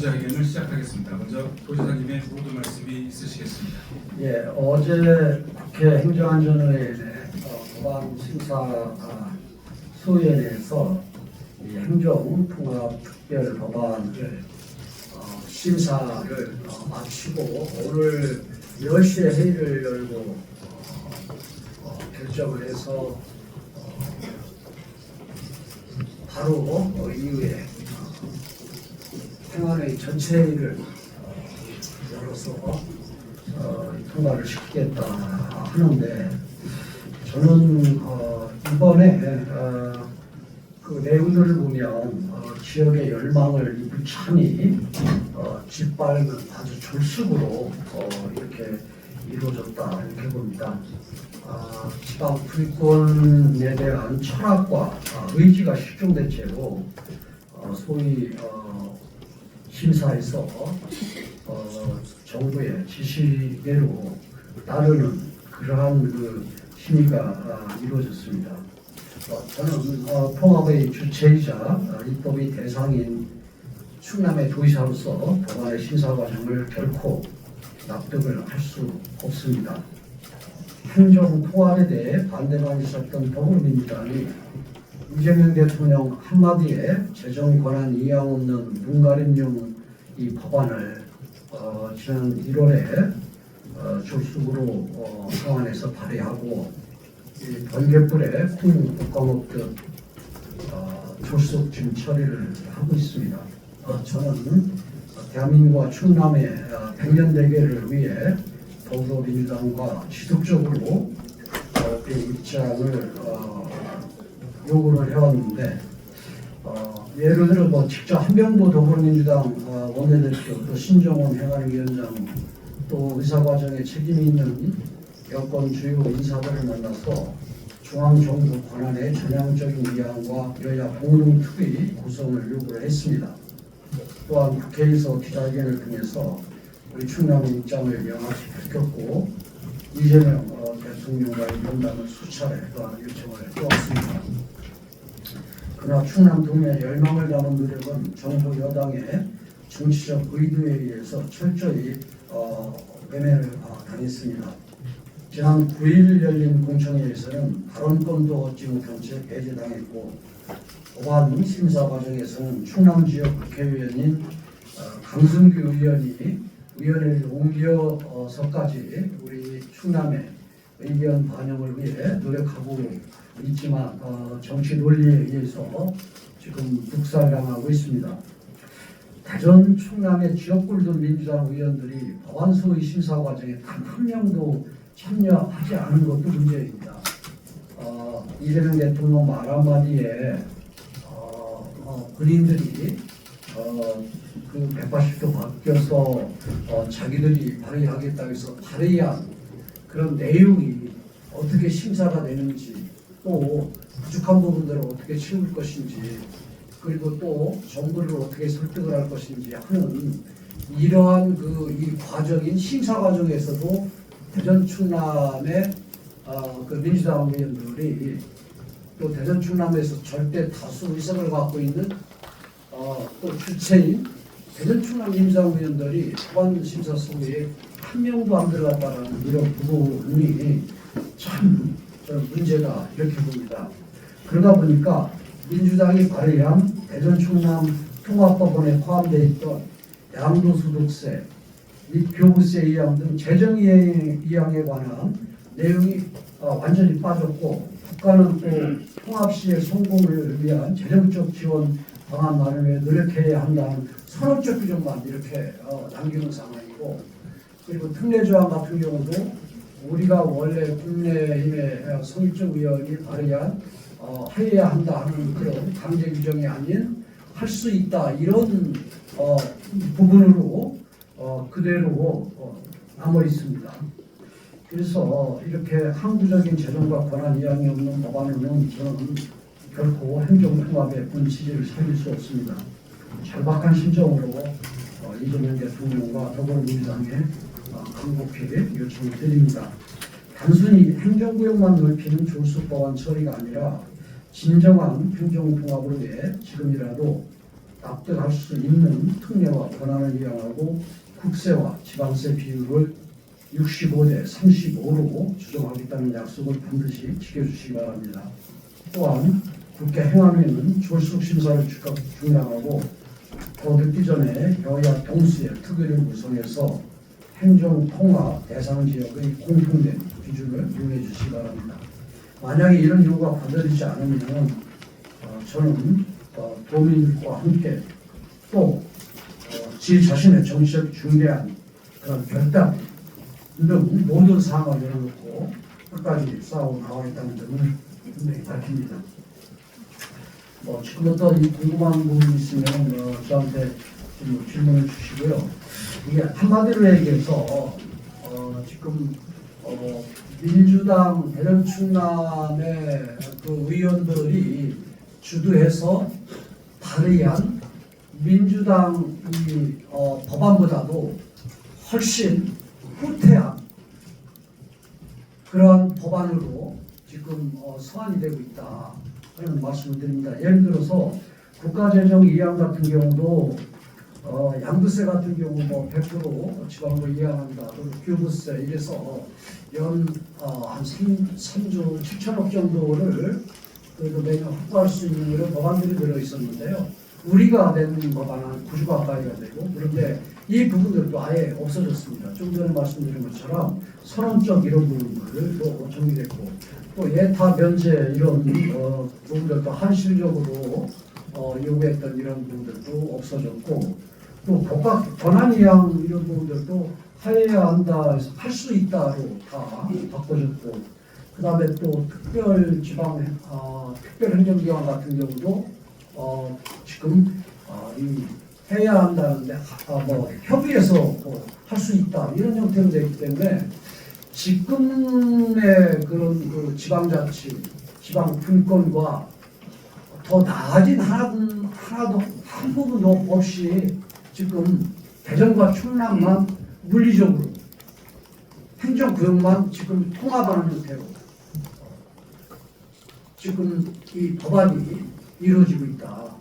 기자회견을 시작하겠습니다. 먼저 도지사님의 모두 말씀이 있으시겠습니다. 예, 어제 국회 행정안전위원회 법안 심사 소위원회에서 이 행정통합특별 법안을 심사를 마치고 오늘 10시에 회의를 열고 결정을 해서 바로 이후에 행안위 전체 회의를 열어서 통과를 시키겠다 하는데, 저는 이번에 그 내용들을 보면 지역의 열망을 무참히 짓밟은 아주 졸속으로 이렇게 이루어졌다 이렇게 봅니다. 지방 분권에 대한 철학과 의지가 실종된 채로 소위 심사에서 정부의 지시대로 따르는 그러한 그 심의가 이루어졌습니다. 저는 통합의 주체이자 입법의 대상인 충남의 도지사로서 법안의 심사 과정을 결코 납득을 할 수 없습니다. 행정 통합에 대해 반대만 있었던 더불어민주당이 이재명 대통령 한마디에 재정 권한 이양 없는 눈가림용 이 법안을 지난 1월에 졸속으로 상원에서 발의하고 이 번개불에 쿵 볶아먹듯 졸속 지금 처리를 하고 있습니다. 저는 대한민국과 충남의 100년 대계를 위해 더불어민주당과 지속적으로 그 입장을 요구를 해왔는데, 예를 들어 직접 한병도 더불어민주당 원내대표, 또 신정원 행안위원장, 또 의사과정에 책임이 있는 여권 주요 인사들을 만나서 중앙정부 권한의 전향적인 이양과 여야 공동투의 구성을 요구를 했습니다. 또한 국회에서 기자회견을 통해서 우리 충남의 입장을 명확히 밝혔고, 이재명 대통령과의 면담을 수차례 요청을 해왔습니다. 그러나 충남 도민의 열망을 담은 노력은 정부 여당의 정치적 의도에 의해서 철저히 외면을 당했습니다. 지난 9일 열린 공청회에서는 발언권도 얻지 못한 채 배제당했고, 법안 심사 과정에서는 충남 지역 국회의원인 강승규 의원이 위원회를 옮겨서까지 우리 충남의 의견 반영을 위해 노력하고 있지만 정치 논리에 의해서 지금 묵살당하고 있습니다. 대전 충남의 지역구를 민주당 의원들이 법안 소위 심사 과정에 단 한 명도 참여하지 않은 것도 문제입니다. 이재명 대통령 말 한마디에 군인들이 그 180도 바뀌어서 자기들이 발의하겠다고 해서 발의한 그런 내용이 어떻게 심사가 되는지, 또 부족한 부분들을 어떻게 채울 것인지, 그리고 또 정부를 어떻게 설득을 할 것인지 하는 이러한 이 과정인 심사 과정에서도 대전 충남의 그 민주당 의원들이, 또 대전 충남에서 절대 다수 의석을 갖고 있는 또 주체인 대전 충남 민주당 의원들이 법안 심사 소위에 한 명도 안 들어갔다는 이런 부분이 참 문제다 이렇게 봅니다. 그러다 보니까 민주당이 발의한 대전 충남 통합법원에 포함되어 있던 양도소득세 및 교부세 이양 등 재정 이양에 관한 내용이 완전히 빠졌고, 국가는 또 통합 시의 성공을 위한 재정적 지원 방안 마련에 노력해야 한다는 선언적 규정만 이렇게 남기는 상황이고, 그리고 특례 조항 같은 경우도 우리가 원래 국민의힘의 성일정 의원이 발의한 해야 한다 하는 그런 강제 규정이 아닌 할 수 있다 이런 부분으로 그대로 남아 있습니다. 그래서 이렇게 항구적인 재정과 권한 이양이 없는 법안에는 저는 결코 행정통합의 본질을 살릴 수 없습니다. 절박한 심정으로 이재명 대통령과 더불어민주당에 강곡히 요청을 드립니다. 단순히 행정구역만 넓히는 조수법안 처리가 아니라 진정한 행정통합을 위해 지금이라도 납득할 수 있는 특례와 권한을 이양하고 국세와 지방세 비율을 65대 35로 조정하겠다는 약속을 반드시 지켜주시기 바랍니다. 또한 국회 행안위는 졸속 심사를 중단하고 더 늦기 전에 여야 동시에 특위를 구성해서 행정통합 대상 지역의 공통된 기준을 이용해 주시기 바랍니다. 만약에 이런 요구가 받아들이지 않으면 저는 도민들과 함께 또 지 자신의 정치적 중대한 그런 결단 등 모든 상황을 열어놓고 끝까지 싸우고 나와있다는 점을 분명히 밝힙니다. 지금부터 이 궁금한 부분이 있으면 저한테 좀 질문을 주시고요. 이게 한마디로 얘기해서 지금 민주당 대전 충남의 그 의원들이 주도해서 발의한 민주당 이 법안보다도 훨씬 후퇴한 그러한 법안으로 지금 소환이 되고 있다 하는 말씀을 드립니다. 예를 들어서 국가재정 이양 같은 경우도 양도세 같은 경우 뭐 100% 지방으로 이양한다. 그리고 교부세 이래서 연 한 3조 7천억 정도를 그래도 매년 확보할 수 있는 이런 법안들이 들어 있었는데요. 우리가 낸 법안은 90억 가까이가 되고 그런데 이 부분들도 아예 없어졌습니다. 좀 전에 말씀드린 것처럼 선언적 이런 부분들도 정리됐고 또 예타 면제 이런 부분들도 한실적으로 요구했던 이런 부분들도 없어졌고 또 법과 권한 이양 이런 부분들도 하여야 한다 해서 할 수 있다로 다 바꿔졌고 그 다음에 또 특별행정기관 같은 경우도 지금 이 해야 한다는데 협의해서 할 수 있다 이런 형태로 되기 때문에 지금의 그런 그 지방자치, 지방분권과 더 나아진 하나도 한 부분도 없이 지금 대전과 충남만 물리적으로 행정구역만 지금 통합하는 형태로 지금 이 법안이 이루어지고 있다.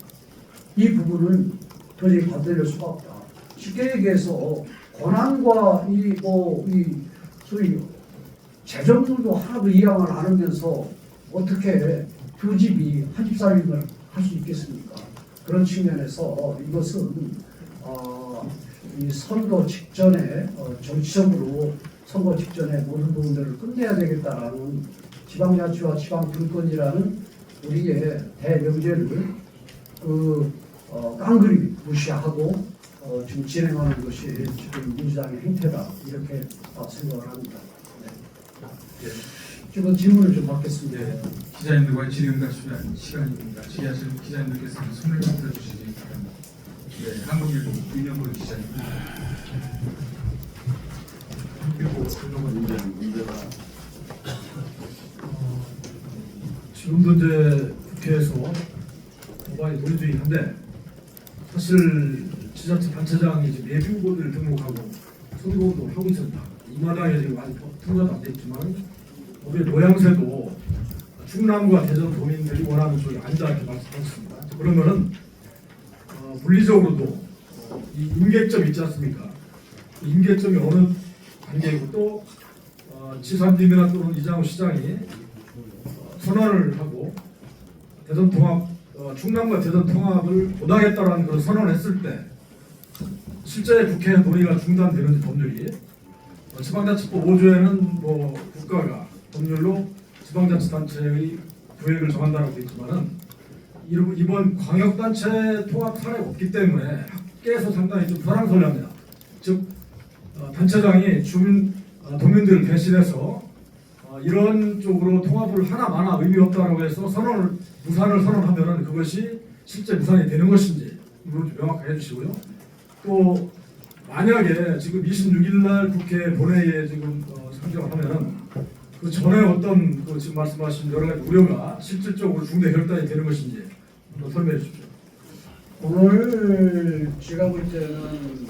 이 부분은 도저히 받아들일 수가 없다. 쉽게 얘기해서 권한과 이 소위 재정도 하나도 이양을 안 하면서 어떻게 두 집이 한 집 살림을 할 수 있겠습니까? 그런 측면에서 이것은 이 선거 직전에 정치적으로 선거 직전에 모든 부분들을 끝내야 되겠다라는 지방자치와 지방분권이라는 우리의 대명제를 깡그리 무시하고 지금 진행하는 것이 지금 민주당의 행태다 이렇게 생각을 합니다. 네. 지금 질문을 좀 받겠습니다. 네, 기자님들과 질의응답 시간입니다. 질의하시는 기자님들께서는 손을 좀 들어주시기 바랍니다. 네, 한국일보 윤영걸 기자님. 그리고 그동안 이제 문제가 지금도 이제 국회에서 법안이 논의 중인데 사실 지자체 단체장이 지금 예비후보들을 등록하고 선거도 하고 있었다. 이 마당에 지금 아직 통과도 안 됐지만 법의 모양새도 충남과 대전 도민들이 원하는 쪽에 아니다 이렇게 말씀하셨습니다. 그러면은 물리적으로도 이 임계점 있지 않습니까? 임계점이 어느 단계이고 또 지사님이나 또는 이장우 시장이 선언을 하고 대전 통합 충남과 대전 통합을 못하겠다라는 그런 선언을 했을 때 실제 국회 논의가 중단되는지 법률이 지방자치법 5조에는 뭐 국가가 법률로 지방자치단체의 구획을 정한다고 되어 있지만은 이번 광역단체 통합 사례가 없기 때문에 학계에서 상당히 좀 설왕설래합니다. 즉 단체장이 도민들을 대신해서 이런 쪽으로 통합을 하나마나 의미 없다고 해서 무산을 선언하면은 그것이 실제 무산이 되는 것인지 이걸 좀 명확하게 해주시고요. 또 만약에 지금 26일 날 국회 본회의에 지금 상정을 하면은 그 전에 어떤 지금 말씀하신 여러 가지 우려가 실질적으로 중대 결단이 되는 것인지 한번 설명해 주십시오. 오늘 제가 볼 때는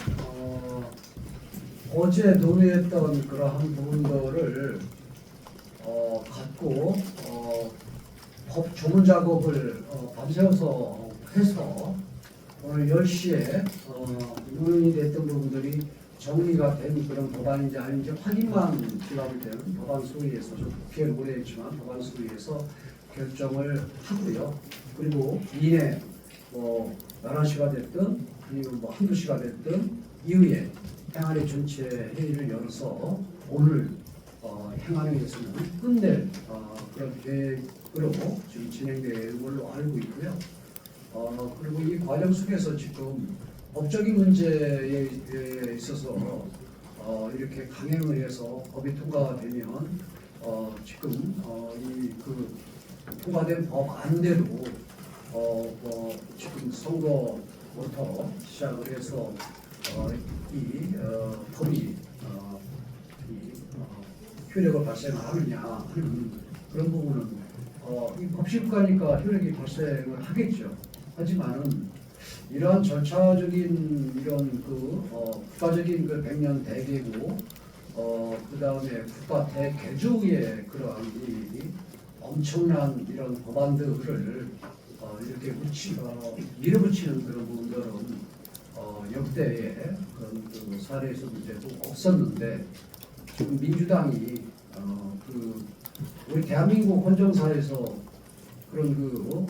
어제 논의했던 그러한 부분들을 갖고 법 조문 작업을 밤새워서 해서 오늘 10시에 논의이 됐던 부분들이 정리가 된 그런 법안인지 아닌지 확인만 제가 볼 때는 법안 소위에서 좀 국회를 오래 했지만 법안 소위에서 결정을 하고요. 그리고 이내 11시가 됐든 아니면 한두 시가 됐든 이후에 행안위 전체 회의를 열어서 오늘 행안위에서는 끝낼 그런 계획으로 지금 진행되는 걸로 알고 있고요. 그리고 이 과정 속에서 지금 법적인 문제에 있어서 이렇게 강행을 해서 법이 통과가 되면 지금 이 그 통과된 법안대로 지금 선거부터 시작을 해서 이 법이 이 효력을 발생하느냐 하는 그런 부분은 이 법시국가니까 효력이 발생을 하겠죠. 하지만은 이러한 절차적인 이런 국가적인 그 100년 대계고 그 다음에 국가 대개조의 그러한 이 엄청난 이런 법안들을 이렇게 밀어붙이는 그런 부분들은 역대의 그런 그 사례에서 문제도 없었는데 지금 민주당이 우리 대한민국 헌정사에서 그런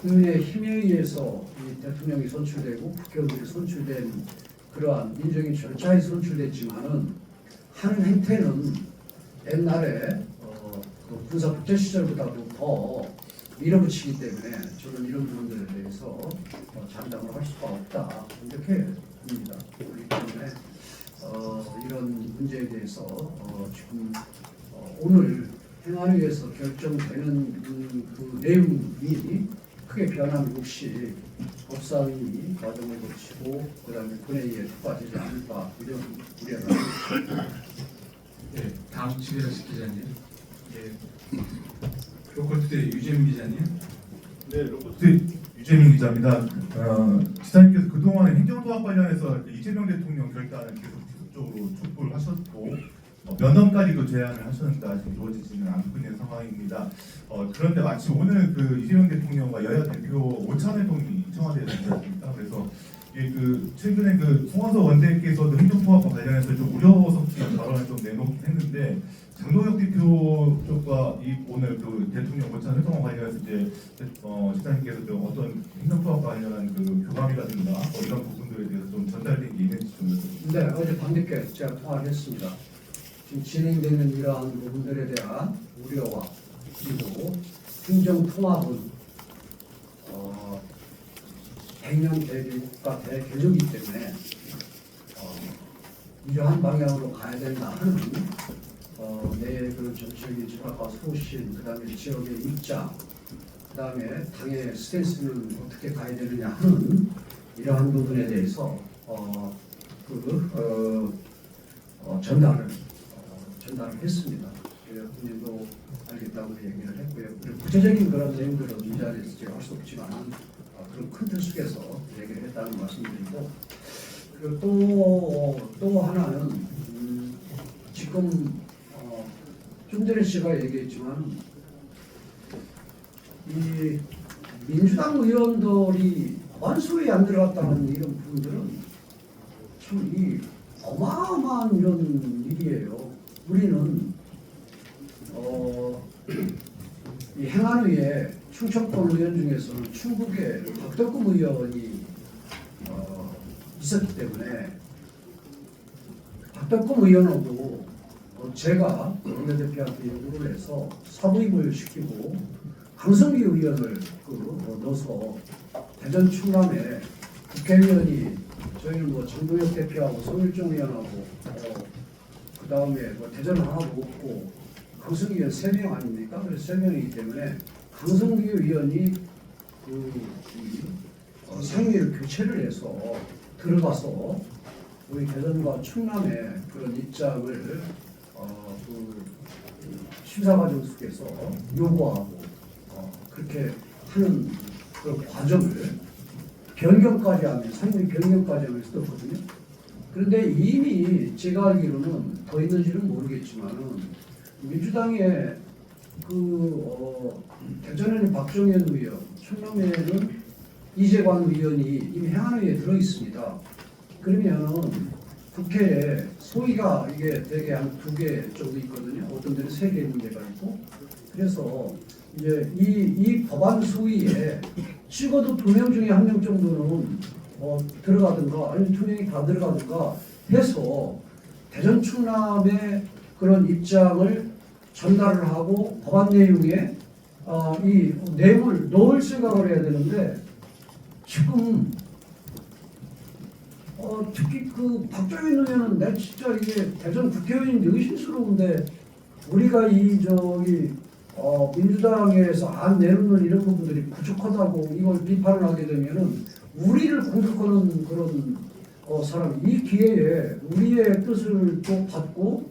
국민의 힘에 의해서 이 대통령이 선출되고 국회의원들이 선출된 그러한 민주적인 절차에 선출됐지만은 하는 행태는 옛날에 그 군사 국제 시절보다도 더 밀어붙이기 때문에 저는 이런 부분들에 대해서 장담을 할 수가 없다 이렇게 봅니다. 그렇기 때문에 이런 문제에 대해서 지금 오늘 행안위에서 결정되는 그 내용이 크게 변함이 없이 법사위 과정을 거치고 그다음에 본회의에 통과되지 않을까 이런 우려가 있습니다. 네, 다음 지배하실 기자님. 예. 로컬투데이 유재민 기자님. 네, 로컬투데이 유재민 기자입니다. 기자님께서 그동안에 행정조합 관련해서 이재명 대통령 결단을 계속 지속적으로 촉구를 하셨고 면담까지 그 제안을 하셨는데 아직 이루어지지는 않고 있는 상황입니다. 그런데 마치 오늘 그 이재명 대통령과 여야 대표 오찬회동이 청와대에 있지 않습니까? 그래서 최근에 그 송원석 원내께서도 행정통합과 관련해서 좀 우려 섞인 발언을 좀 내놓긴 했는데 장동혁 대표 쪽과 오늘 그 대통령 오찬회동과 관련해서 이제 시장님께서 좀 어떤 행정통합과 관련한 그 교감이라든가 이런 부분들에 대해서 좀 전달된 게 있는지 좀 여쭤보겠습니다. 네, 어제 밤늦게 제가 통화를 했습니다. 지금 진행되는 이러한 부분들에 대한 우려와 그리고 행정통합은 100년 대국가 대개조이기 때문에 이러한 방향으로 가야 된다 하는 내 그런 정치적인 철학과 소신, 그 다음에 지역의 입장, 그 다음에 당의 스탠스는 어떻게 가야 되느냐 하는 이러한 부분에 대해서 전달을 했습니다. 본인도 알겠다고 얘기를 했고요. 그리고 구체적인 그런 내용들은 이 자리에서 제가 할 수 없지만 그런 큰 틀 속에서 얘기를 했다는 말씀드리고 그리고 또 하나는 지금 좀 전에 제가 얘기했지만 이 민주당 의원들이 법안 소위에 안 들어갔다는 이런 부분들은 참 이 어마어마한 이런 일이에요. 우리는 이 행안위에 충청권 의원 중에서는 충북의 박덕금 의원이 있었기 때문에 박덕금 의원하고 제가 원내대표한테 요구를 해서 사부임을 시키고 강성기 의원을 넣어서 대전 충남에 국회의원이 저희는 정동혁 대표하고 송일종 의원하고 그 다음에 대전 하나도 없고 강성기 의원 3명 아닙니까? 그래서 3명이기 때문에 강성기 의원이 상임위를 교체를 해서 들어가서 우리 대전과 충남의 그런 입장을 심사 과정 속에서 요구하고 그렇게 하는 그 과정을 변경까지 하면 상임위 변경까지 하면 했었거든요. 그런데 이미 제가 알기로는 더 있는지는 모르겠지만은 민주당의 대전에는 박정현 의원, 충남에는 이재관 의원이 이미 행안위에 들어 있습니다. 그러면은 국회에 소위가 이게 대개 한 2개 정도 있거든요. 어떤 데는 3개 문제가 있고. 그래서 이제 이 법안 소위에 찍어도 2명 중에 1명 정도는 들어가든가 아니면 2명이 다 들어가든가 해서 대전 충남의 그런 입장을 전달을 하고 법안 내용에 이 내용을 넣을 생각을 해야 되는데 지금 특히 그 박정희 의원은 내 진짜 이게 대전 국회의원인데 의심스러운데 우리가 민주당에서 안 내놓는 이런 부분들이 부족하다고 이걸 비판을 하게 되면은 우리를 공격하는 그런 사람 이 기회에 우리의 뜻을 또 받고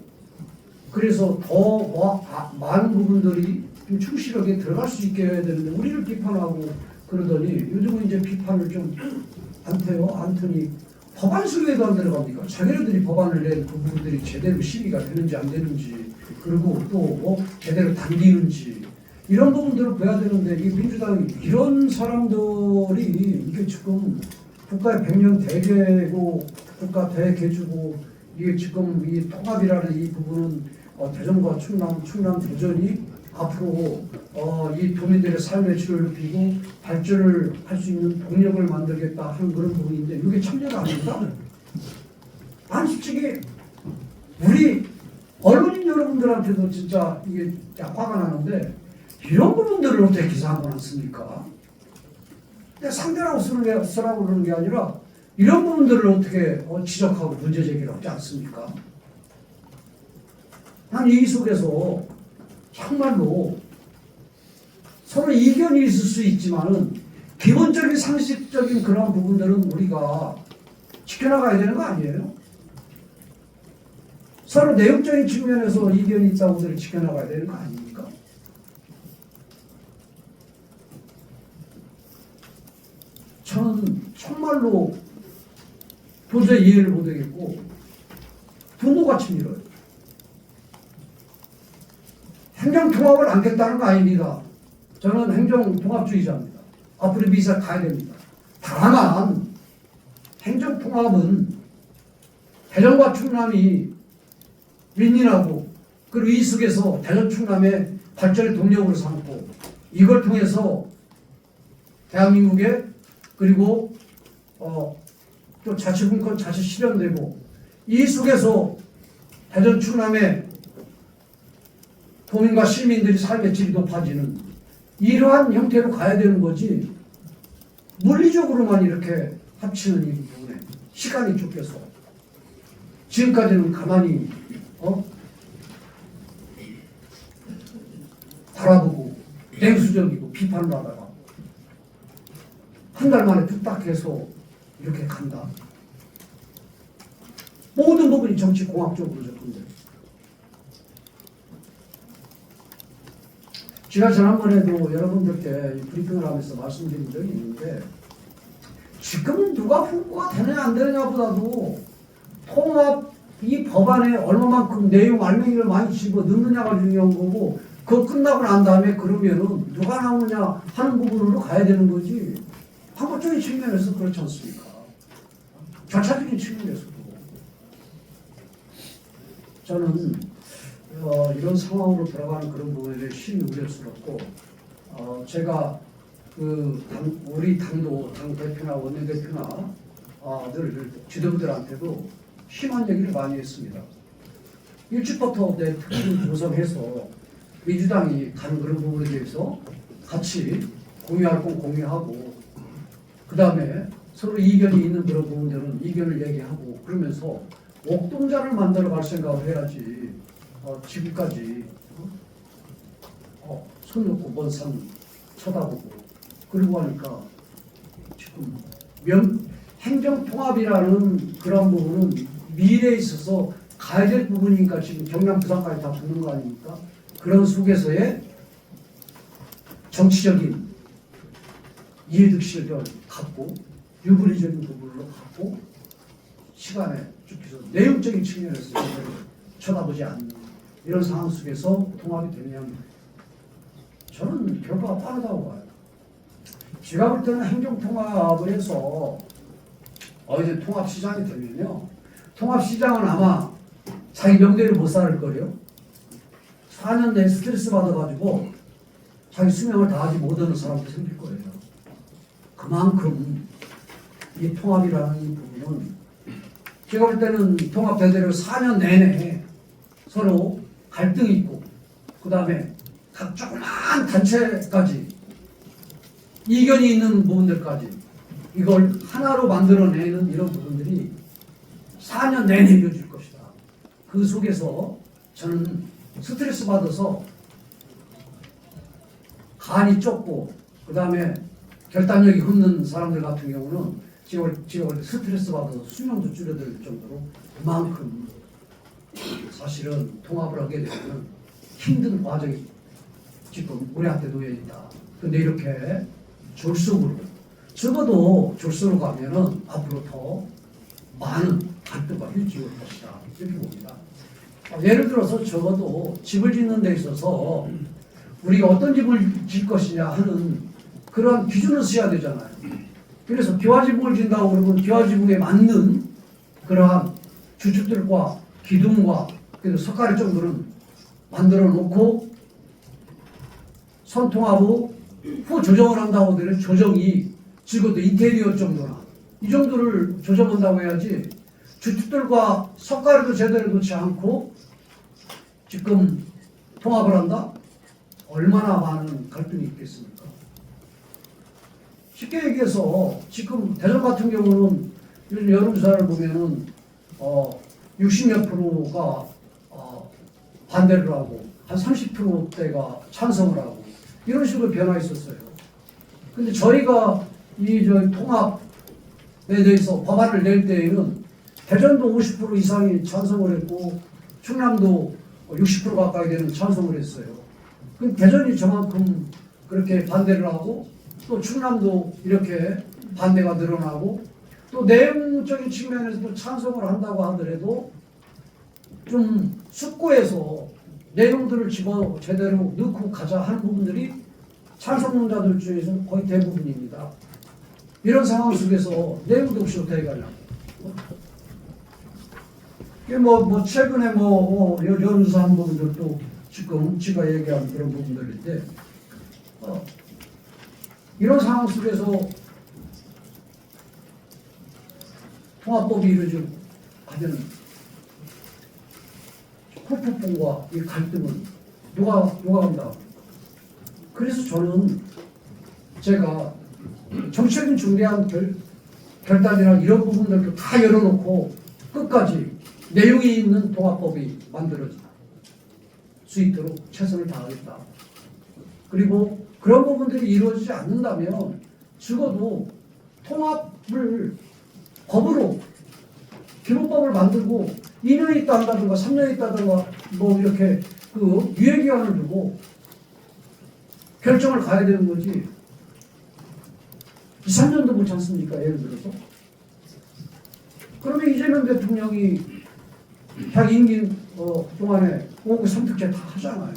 그래서 더 많은 부분들이 좀 충실하게 들어갈 수 있게 해야 되는데 우리를 비판하고 그러더니 요즘은 이제 비판을 좀 안더니 법안 수위에도 안 들어갑니까? 자기네들이 법안을 낸 그 부분들이 제대로 심의가 되는지 안 되는지 그리고 또 제대로 당기는지 이런 부분들을 봐야 되는데 이 민주당이 이런 사람들이 이게 지금 국가의 100년 대계고 국가 대개주고 이게 지금 이 통합이라는 이 부분은 대전과 충남 대전이 앞으로 이 도민들의 삶의 질을 높이고 발전을 할 수 있는 동력을 만들겠다 하는 그런 부분인데 이게 참여가 아닙니다. 아니 솔직히 우리 언론인 여러분들한테도 진짜 이게 화가 나는데 이런 부분들을 어떻게 기사 한번 안 씁니까? 상대라고 쓰라고 그러는 게 아니라 이런 부분들을 어떻게 지적하고 문제 제기를 하지 않습니까? 난 이 속에서 정말로 서로 이견이 있을 수 있지만은 기본적인 상식적인 그런 부분들은 우리가 지켜나가야 되는 거 아니에요? 서로 내용적인 측면에서 이견이 있다고들 지켜나가야 되는 거 아닙니까? 저는 정말로 도저히 이해를 못하겠고 분노같이 밀어요. 행정통합을 안겠다는 거 아닙니다. 저는 행정통합주의자입니다. 앞으로 미사 가야 됩니다. 다만 행정통합은 대전과 충남이 윈윈하고 그리고 이 속에서 대전 충남의 발전의 동력으로 삼고 이걸 통해서 대한민국의 그리고 또 자치분권 자치 실현되고 이 속에서 대전 충남의 도민과 시민들이 삶의 질이 높아지는 이러한 형태로 가야 되는 거지 물리적으로만 이렇게 합치는 이 부분에 시간이 쫓겨서 지금까지는 가만히 바라보고 냉수적이고 비판을 하다가 한 달 만에 뚝딱 해서 이렇게 간다. 모든 부분이 정치공학적으로 접근돼요. 제가 지난번에도 여러분들께 브리핑을 하면서 말씀드린 적이 있는데 지금 누가 후보가 되느냐 안 되느냐보다도 통합 이 법안에 얼마만큼 내용 알맹이를 많이 집어 넣느냐가 중요한 거고 그거 끝나고 난 다음에 그러면은 누가 나오느냐 하는 부분으로 가야 되는 거지 방법적인 측면에서 그렇지 않습니까? 절차적인 측면에서도 저는 이런 상황으로 들어가는 그런 부분에 심히 우려스럽고 제가 우리 당도 당 대표나 원내대표나 늘 지도부들한테도 심한 얘기를 많이 했습니다. 일찍부터 특히 조성해서 민주당이 가는 그런 부분에 대해서 같이 공유할 건 공유하고 그 다음에 서로 이견이 있는 그런 부분들은 이견을 얘기하고 그러면서 옥동자를 만들어 갈 생각을 해야지 지금까지 손 놓고 먼 산 쳐다보고 그러고 하니까 지금 행정통합이라는 그런 부분은 미래에 있어서 가야 될 부분이니까 지금 경남 부산까지 다 붙는 거 아닙니까? 그런 속에서의 정치적인 이해득실을 갖고 유불리적인 부분으로 갖고 시간에 쫓겨서 내용적인 측면에서 쳐다보지 않는 이런 상황 속에서 통합이 되면 저는 결과가 빠르다고 봐요. 제가 볼 때는 행정통합을 해서 이제 통합시장이 되면요. 통합시장은 아마 자기 명대로 못 살 거예요. 4년 내에 스트레스 받아가지고 자기 수명을 다하지 못하는 사람도 생길 거예요. 그만큼 이 통합이라는 이 부분은 제가 볼 때는 통합대대로 4년 내내 서로 갈등이 있고 그 다음에 각 조그만 단체까지 이견이 있는 부분들까지 이걸 하나로 만들어내는 이런 부분들이 4년 내내 이루어질 것이다. 그 속에서 저는 스트레스 받아서 간이 좁고 그 다음에 결단력이 없는 사람들 같은 경우는 지금 스트레스 받아서 수명도 줄어들 정도로 그만큼 사실은 통합을 하게 되면 힘든 과정이 지금 우리한테 놓여 있다. 근데 이렇게 졸속으로 적어도 졸속으로 가면은 앞으로 더 많은 갈등과 일찍 올 것이다. 이렇게 봅니다. 예를 들어서 적어도 집을 짓는 데 있어서 우리가 어떤 집을 질 것이냐 하는 그러한 기준을 써야 되잖아요. 그래서 기와지붕을 진다고 그러면 기와지붕에 맞는 그러한 주축들과 기둥과 그리고 석가래 정도는 만들어 놓고 선통합 후 조정을 한다고 하더라도 조정이 적어도 인테리어 정도나 이 정도를 조정한다고 해야지 주축들과 석가래도 제대로 놓지 않고 지금 통합을 한다? 얼마나 많은 갈등이 있겠습니까? 쉽게 얘기해서 지금 대전 같은 경우는 요즘 여론조사를 보면은 60몇 프로가 반대를 하고 한 30%대가 찬성을 하고 이런 식으로 변화했었어요. 근데 저희가 저희 통합에 대해서 법안을 낼 때에는 대전도 50% 이상이 찬성을 했고 충남도 60% 가까이 되는 찬성을 했어요. 그럼 대전이 저만큼 그렇게 반대를 하고 또 충남도 이렇게 반대가 늘어나고 또 내용적인 측면에서도 찬성을 한다고 하더라도 좀 숙고해서 내용들을 집어 제대로 넣고 가자 하는 부분들이 찬성론자들 중에서 거의 대부분입니다. 이런 상황 속에서 내용도 없이 어떻게 가냐고. 이게 최근에 여론조사한 부분들도 지금 제가 얘기한 그런 부분들인데 이런 상황 속에서 통합법이 이루어지고 하면 후폭풍과 이 갈등은 누가 간다. 그래서 저는 제가 정치적인 중대한 결단이나 이런 부분들도 다 열어놓고 끝까지 내용이 있는 통합법이 만들어질 수 있도록 최선을 다하겠다. 그리고 그런 부분들이 이루어지지 않는다면 적어도 통합을 법으로 기본법을 만들고 2년 있다 한다든가 3년 있다든가 이렇게 그 유예기간을 두고 결정을 가야 되는 거지 2, 3년도 못 참습니까? 예를 들어서 그러면 이재명 대통령이 자기 임기 동안에 5구 3특제 다 하잖아요.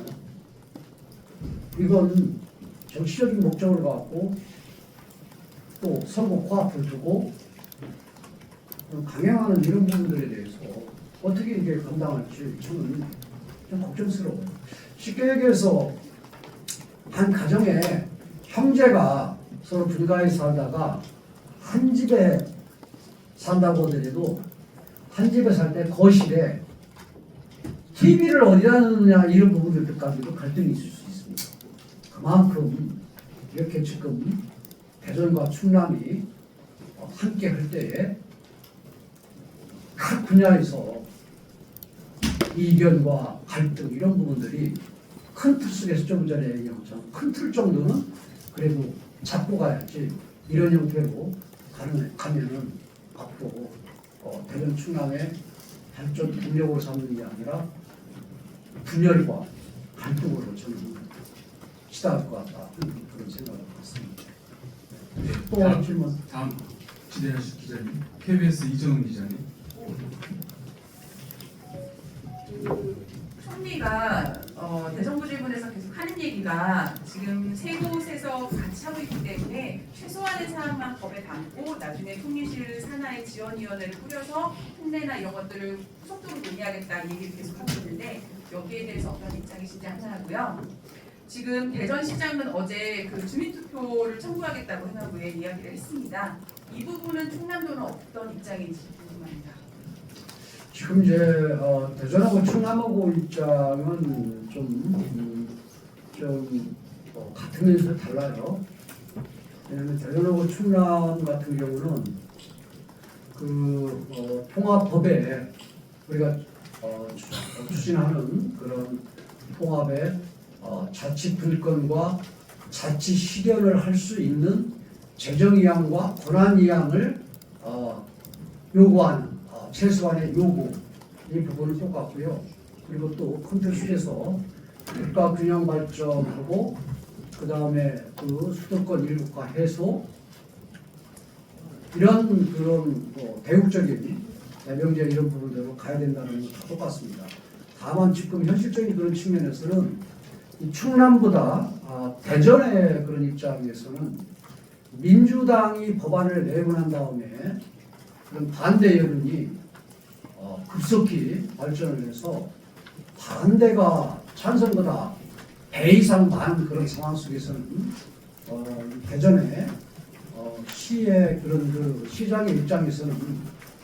이건 정치적인 목적을 갖고 또 선거 코앞을 두고 강행하는 이런 부분들에 대해서 어떻게 이게 감당할지 저는 좀 걱정스러워요. 쉽게 얘기해서 한 가정에 형제가 서로 분가해 살다가 한 집에 산다고 하더라도 한 집에 살 때 거실에 TV를 어디다 넣느냐 이런 부분들까지도 갈등이 있을 수 있습니다. 그만큼 이렇게 지금 대전과 충남이 함께 할 때에 각 분야에서 이견과 갈등 이런 부분들이 큰 틀 속에서 좀 전에 얘기한 것처럼 큰 틀 정도는 그래도 잡고 가야지 이런 형태로 가면은 앞으로 대전 충남의 발전 동력으로 삼는 게 아니라 분열과 갈등으로 저는 시달할 것 같다 그런 생각을 갖습니다. 네, 또 질문. 다음 진행하실 기자님, KBS 이정은 기자님. 총리가 대정부 질문에서 계속 하는 얘기가 지금 세 곳에서 같이 하고 있기 때문에 사항만 법에 담고 나중에 통일실 산하의 지원위원회를 꾸려서 특례나 이런 것들을 속도로 논의하겠다 이 얘기를 계속 하고 있는데 여기에 대해서 어떤 입장이신지 하나고요. 지금 대전시장은 어제 그 주민투표를 청구하겠다고 해가지고 이야기를 했습니다. 이 부분은 충남도는 어떤 입장인지 궁금합니다. 지금 이제 대전하고 충남하고 입장은 좀 같은 면에서 달라요. 왜냐하면 대전하고 충남 같은 경우는 그 통합법에 우리가 추진하는 그런 통합의 자치 분권과 자치 실현을 할 수 있는 재정이양과 권한이양을 요구하는 최소한의 요구 이 부분은 똑같고요. 그리고 또 컨텐츠에서 국가 균형 발전하고 그 다음에 그 수도권 일국화 해소 이런 그런 대국적인 대명제 이런 부분대로 가야 된다는 건 다 똑같습니다. 다만 지금 현실적인 그런 측면에서는 이 충남보다 대전의 그런 입장에서는 민주당이 법안을 내고 난 다음에 그런 반대 여론이 급속히 발전을 해서 반대가 찬성보다 배 이상 많은 그런 상황 속에서는 대전의 시의 그런 그 시장의 입장에서는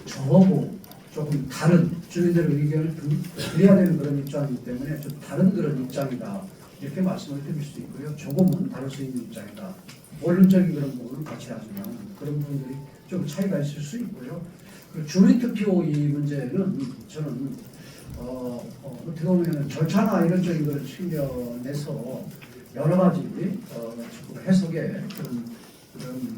저하고 조금 다른 주민들의 의견을 드려야 되는 그런 입장이기 때문에 좀 다른 그런 입장이다 이렇게 말씀을 드릴 수 있고요. 조금은 다를 수 있는 입장이다. 원론적인 그런 부분은 같이 하지만 그런 부분들이 좀 차이가 있을 수 있고요. 주민투표 이 문제는 저는 어떻게 보면 절차나 이런 쪽인 걸 챙겨내서 여러 가지 해석의 그런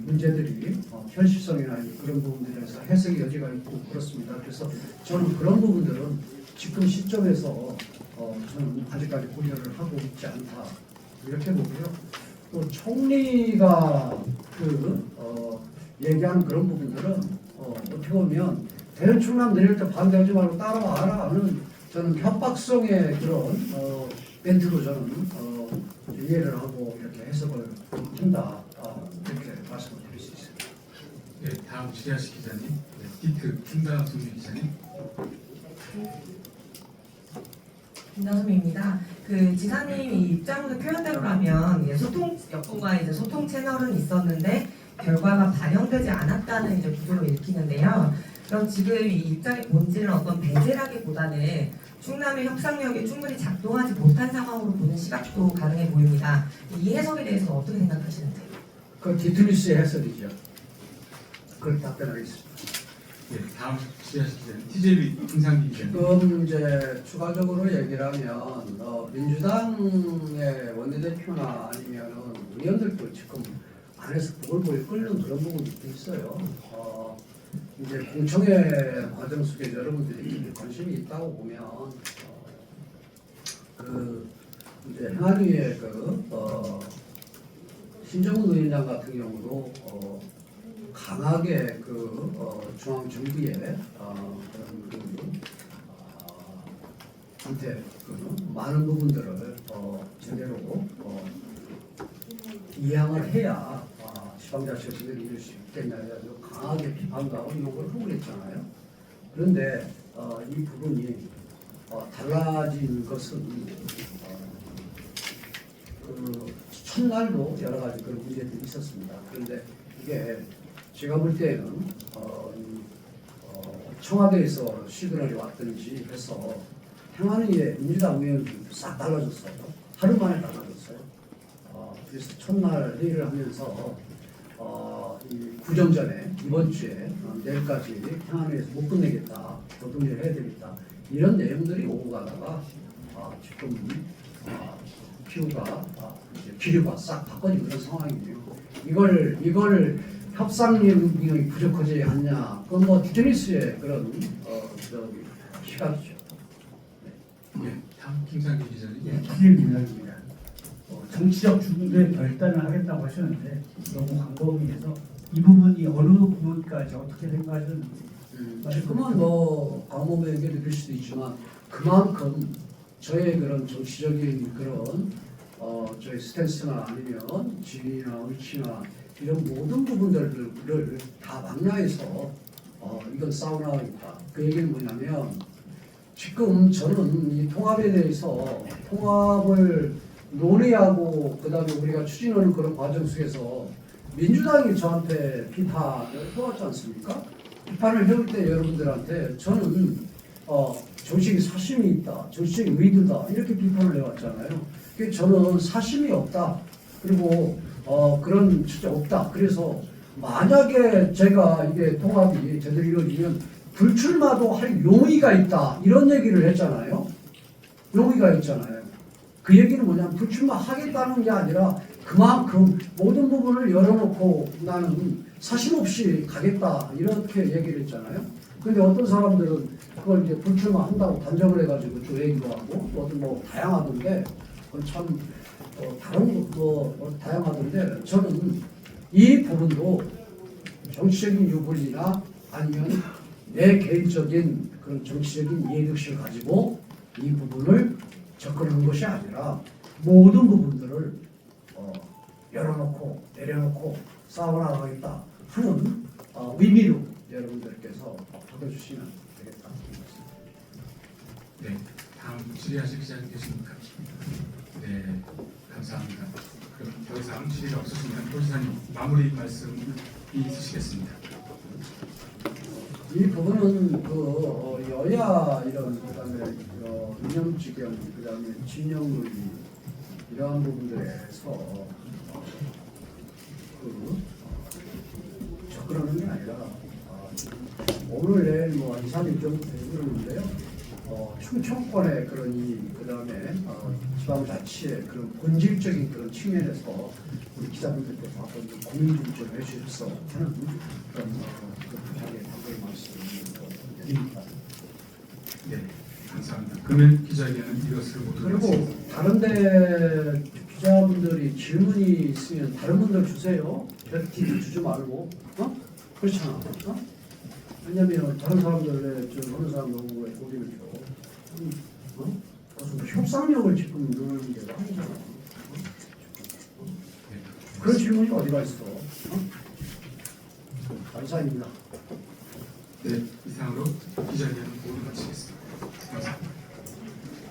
문제들이 현실성이나 그런 부분들에서 해석의 여지가 있고 그렇습니다. 그래서 저는 그런 부분들은 지금 시점에서 저는 아직까지 고려를 하고 있지 않다 이렇게 보고요. 또 총리가 얘기하는 그런 부분들은 어떻게 보면 대전 충남 내릴 때 반대하지 말고 따라와라 하는 저는 협박성의 그런 멘트로 저는 이해를 하고 이렇게 해석을 한다 이렇게 말씀을 드릴 수 있습니다. 네, 다음 주리아씨 기자님, 디트 김다솜 기자님. 김다솜입니다. 그 지사님 입장의 표현대로라면 소통 여건과 이제 소통 채널은 있었는데 결과가 반영되지 않았다는 이제 구조로 읽히는데요. 그럼 지금 이 입장의 본질은 어떤 배제라기보다는 충남의 협상력이 충분히 작동하지 못한 상황으로 보는 시각도 가능해 보입니다. 이 해석에 대해서 어떻게 생각하시는지? 그 디트리스의 해석이죠. 그걸 답변하겠습니다. 네, 다음 주리아씨 기자님, TJB 김상기 기자님. 지금 이제 추가적으로 얘기를 하면 민주당의 원내대표나 아니면은 의원들도 지금 안에서 보글보글 끓는 그런 부분이 있어요. 이제 공청회 과정 속에 여러분들이 관심이 있다고 보면 이제 행안위의 신정훈 의원장 같은 경우도 강하게 중앙 정부의 한테 많은 부분들을 제대로 이양을 해야 지방자치가 제대로 이룰 수 있겠냐 해가지고 강하게 비판과 의혹을 하고 그랬잖아요. 그런데 이 부분이 달라진 것은 첫날도 여러 가지 그런 문제들이 있었습니다. 그런데 이게 제가 볼 때는 청와대에서 시그널이 왔든지 해서 행안위의 민주당 의원들도 싹 달라졌어요. 하루 만에 달라졌어요. 그래서 첫날 회의를 하면서 이 구정 전에 이번 주에 내일까지 행안위에서 못 끝내겠다, 노동조를 해야 되겠다 이런 내용들이 오고 가다가 지금 기류가 싹 바꿔진 그런 상황이에요. 이걸 협상력이 부족하지 않냐? 그건 뭐 디테니스의 그런 시각이죠. 네, 다음 김상기 기자님. 예, 기일민학입니다. 정치적 중도에 결단을 하겠다고 하셨는데 너무 광범위해서 이 부분이 어느 부분까지 어떻게 생각하시는지 지금은 뭐 광범위하게 느낄 수도 있지만 그만큼 저의 그런 정치적인 그런 저희 스탠스나 아니면 지위나 위치나 이런 모든 부분들을 다 망라해서 이건 사우나입니다. 그 얘기는 뭐냐면 지금 저는 이 통합에 대해서 통합을 논의하고 그다음에 우리가 추진하는 그런 과정 속에서 민주당이 저한테 비판을 해왔지 않습니까? 비판을 해올 때 여러분들한테 저는 정치적인 사심이 있다, 정치적인 의도다 이렇게 비판을 해왔잖아요. 그게 저는 사심이 없다. 그리고 그런 진짜 없다. 그래서 만약에 제가 이게 통합이 제대로 이루어지면 불출마도 할 용의가 있다. 이런 얘기를 했잖아요. 용의가 있잖아요. 그 얘기는 뭐냐면 불출마하겠다는 게 아니라 그만큼 모든 부분을 열어놓고 나는 사심 없이 가겠다. 이렇게 얘기를 했잖아요. 근데 어떤 사람들은 그걸 이제 불출마한다고 단정을 해가지고 또 얘기도 하고 또 어떤 뭐 다양하던데 그건 참 다른 것도 다양하던데 저는 이 부분도 정치적인 유불리나 아니면 내 개인적인 그런 정치적인 이해의식을 가지고 이 부분을 접근하는 것이 아니라 모든 부분들을 열어놓고 내려놓고 싸워나가겠다 하는 의미로 여러분들께서 받아주시면 되겠다. 네, 다음 질의하실 기자님 계십니까? 네, 감사합니다. 그럼 더 이상 질의가 없으시면 도지사님 마무리 말씀이 있으시겠습니다. 이 부분은 여야 이런 그다음에 이념지경 그다음에 진영론리 이러한 부분들에서 접근하는 게 아니라 오늘 내일 뭐 2, 3일 정도 되는데요. 충청권의 그런 그다음에 지방자치의 그런 본질적인 그런 측면에서 우리 기자분들께서 한번 좀 고민 좀 해주셔서 하는 그런 부탁의 방법의 말씀을 드립니다. 네, 감사합니다. 그러면 기자회견은 이것을 모두 그리고 다른데 기자분들이 질문이 있으면 다른 분들 주세요. 벽티 주지 말고, 그렇잖아. 왜냐면 다른 사람들의 어느 사람 너무 고기를 줘. 무슨 협상력을 지금 누르는 게 아니잖아. 그런 질문이 어디가 있어? 감사합니다. 네, 이상으로 기자회견은 모두 마치겠습니다. 감사합니다.